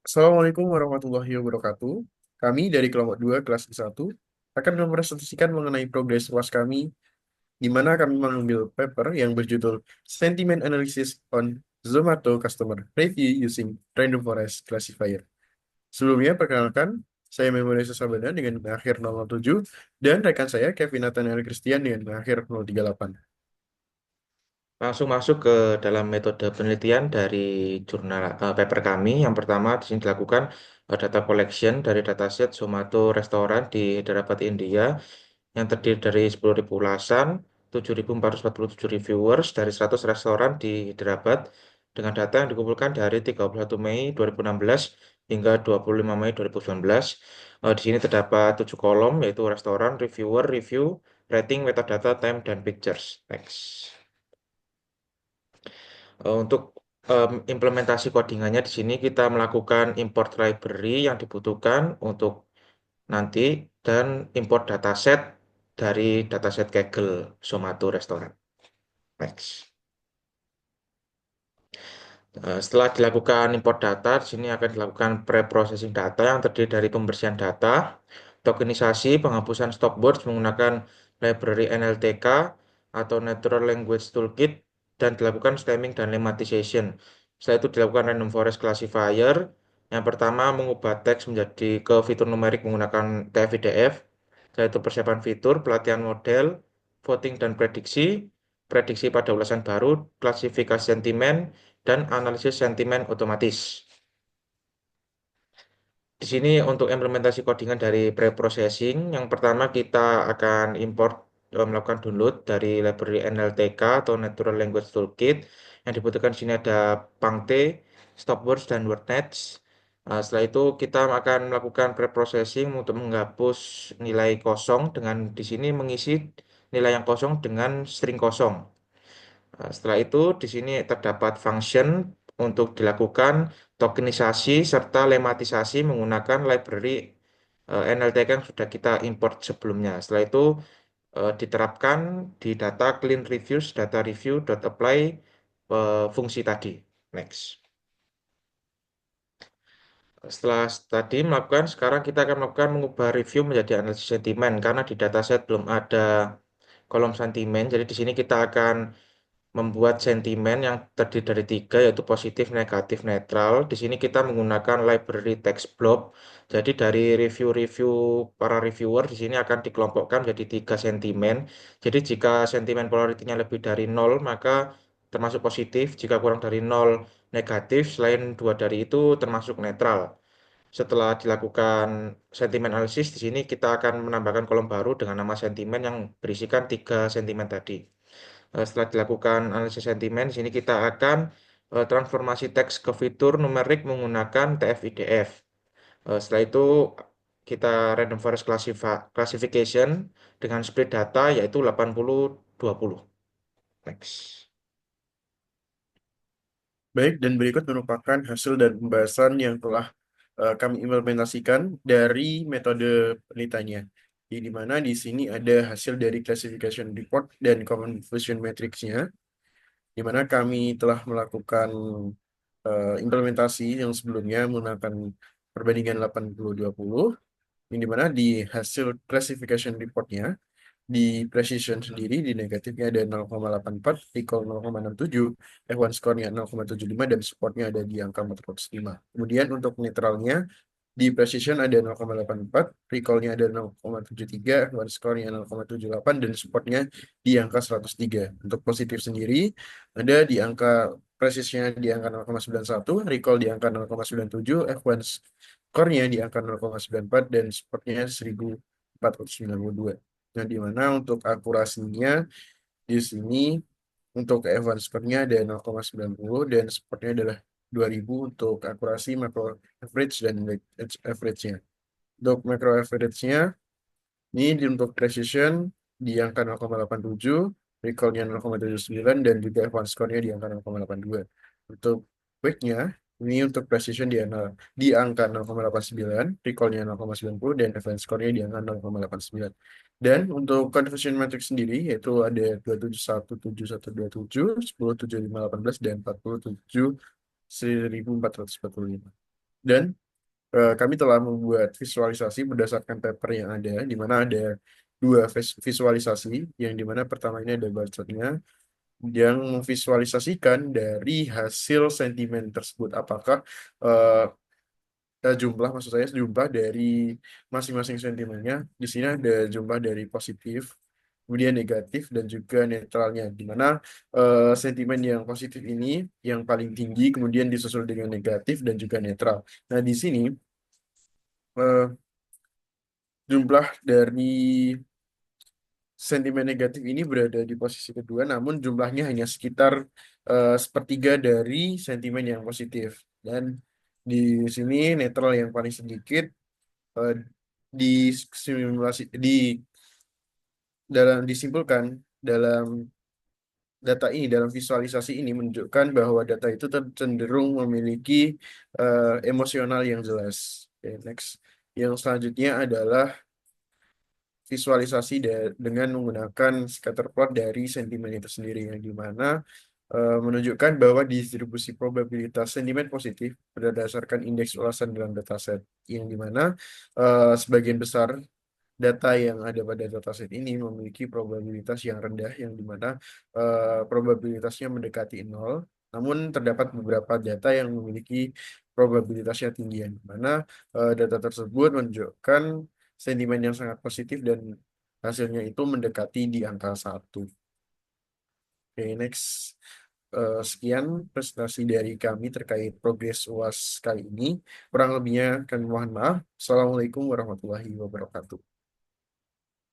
Assalamualaikum warahmatullahi wabarakatuh. Kami dari kelompok 2 kelas I1 akan mempresentasikan mengenai progres UAS kami, di mana kami mengambil paper yang berjudul Sentiment Analysis on Zomato Customer Review Using Random Forest Classifier. Sebelumnya, perkenalkan, saya Memori Sabana dengan akhir 007 dan rekan saya Kevin Nathaniel Christian dengan akhir 038. Langsung masuk ke dalam metode penelitian dari jurnal paper kami. Yang pertama di sini dilakukan data collection dari dataset Zomato restoran di Hyderabad, India yang terdiri dari 10.000 ulasan, 7.447 reviewers dari 100 restoran di Hyderabad dengan data yang dikumpulkan dari 31 Mei 2016 hingga 25 Mei 2019. Di sini terdapat 7 kolom yaitu restoran, reviewer, review, rating, metadata, time, dan pictures. Next. Untuk implementasi codingannya di sini kita melakukan import library yang dibutuhkan untuk nanti dan import dataset dari dataset Kaggle Zomato Restoran. Next. Setelah dilakukan import data, di sini akan dilakukan pre-processing data yang terdiri dari pembersihan data, tokenisasi, penghapusan stopwords menggunakan library NLTK atau Natural Language Toolkit, dan dilakukan stemming dan lemmatization. Setelah itu dilakukan random forest classifier. Yang pertama mengubah teks menjadi ke fitur numerik menggunakan TF-IDF. Setelah itu persiapan fitur, pelatihan model, voting dan prediksi, prediksi pada ulasan baru, klasifikasi sentimen, dan analisis sentimen otomatis. Di sini untuk implementasi codingan dari pre-processing, yang pertama kita akan import melakukan download dari library NLTK atau Natural Language Toolkit. Yang dibutuhkan di sini ada Pangte, Stopwords, dan WordNets. Setelah itu kita akan melakukan pre-processing untuk menghapus nilai kosong dengan di sini mengisi nilai yang kosong dengan string kosong. Setelah itu, di sini terdapat function untuk dilakukan tokenisasi serta lemmatisasi menggunakan library NLTK yang sudah kita import sebelumnya. Setelah itu diterapkan di data clean reviews, data review dot apply fungsi tadi. Next. Setelah tadi melakukan, sekarang kita akan melakukan mengubah review menjadi analisis sentimen karena di dataset belum ada kolom sentimen. Jadi di sini kita akan membuat sentimen yang terdiri dari tiga yaitu positif, negatif, netral. Di sini kita menggunakan library text blob. Jadi dari review-review para reviewer di sini akan dikelompokkan menjadi tiga sentimen. Jadi jika sentimen polaritinya lebih dari nol maka termasuk positif. Jika kurang dari nol negatif. Selain dua dari itu termasuk netral. Setelah dilakukan sentimen analisis di sini kita akan menambahkan kolom baru dengan nama sentimen yang berisikan tiga sentimen tadi. Setelah dilakukan analisis sentimen, di sini kita akan transformasi teks ke fitur numerik menggunakan TF-IDF. Setelah itu kita random forest classification dengan split data yaitu 80-20. Next. Baik, dan berikut merupakan hasil dan pembahasan yang telah kami implementasikan dari metode penelitiannya. Di mana di sini ada hasil dari classification report dan confusion matrix-nya, di mana kami telah melakukan implementasi yang sebelumnya menggunakan perbandingan 80-20, yang di mana di hasil classification report-nya, di precision sendiri, di negatifnya ada 0,84, recall 0,67, F1 score-nya 0,75, dan supportnya ada di angka 405. Kemudian untuk netralnya, di precision ada 0,84, recall-nya ada 0,73, F1 score-nya 0,78, dan supportnya di angka 103. Untuk positif sendiri, ada di angka precision di angka 0,91, recall di angka 0,97, F1 score-nya di angka 0,94, dan supportnya 1492. Nah, di mana untuk akurasinya di sini untuk Evans score-nya ada 0,90 dan supportnya adalah 2000 untuk akurasi macro average dan weighted average-nya. Untuk macro average-nya ini untuk precision di angka 0,87, recall-nya 0,79 dan juga Evans score-nya di angka 0,82. Untuk weight-nya ini untuk precision di angka 0,89, recall-nya 0,90 dan advance score-nya di angka 0,89. Dan untuk conversion matrix sendiri yaitu ada 2717127, 107518 dan 47445. Dan kami telah membuat visualisasi berdasarkan paper yang ada, di mana ada dua visualisasi, yang di mana pertama ini ada bar chartnya, yang memvisualisasikan dari hasil sentimen tersebut, apakah eh, jumlah, maksud saya jumlah dari masing-masing sentimennya. Di sini ada jumlah dari positif, kemudian negatif, dan juga netralnya, di mana sentimen yang positif ini yang paling tinggi, kemudian disusul dengan negatif dan juga netral. Nah, di sini eh, jumlah dari sentimen negatif ini berada di posisi kedua, namun jumlahnya hanya sekitar sepertiga dari sentimen yang positif. Dan di sini netral yang paling sedikit, eh, di simulasi di dalam disimpulkan dalam data ini, dalam visualisasi ini menunjukkan bahwa data itu cenderung memiliki emosional yang jelas. Oke, next. Yang selanjutnya adalah visualisasi dengan menggunakan scatter plot dari sentimen itu sendiri, yang dimana menunjukkan bahwa distribusi probabilitas sentimen positif berdasarkan indeks ulasan dalam dataset, yang dimana sebagian besar data yang ada pada dataset ini memiliki probabilitas yang rendah, yang dimana probabilitasnya mendekati nol. Namun terdapat beberapa data yang memiliki probabilitasnya tinggi, yang dimana data tersebut menunjukkan sentimen yang sangat positif dan hasilnya itu mendekati di angka satu. Oke, next. Sekian presentasi dari kami terkait progres UAS kali ini. Kurang lebihnya kami mohon maaf. Assalamualaikum warahmatullahi wabarakatuh.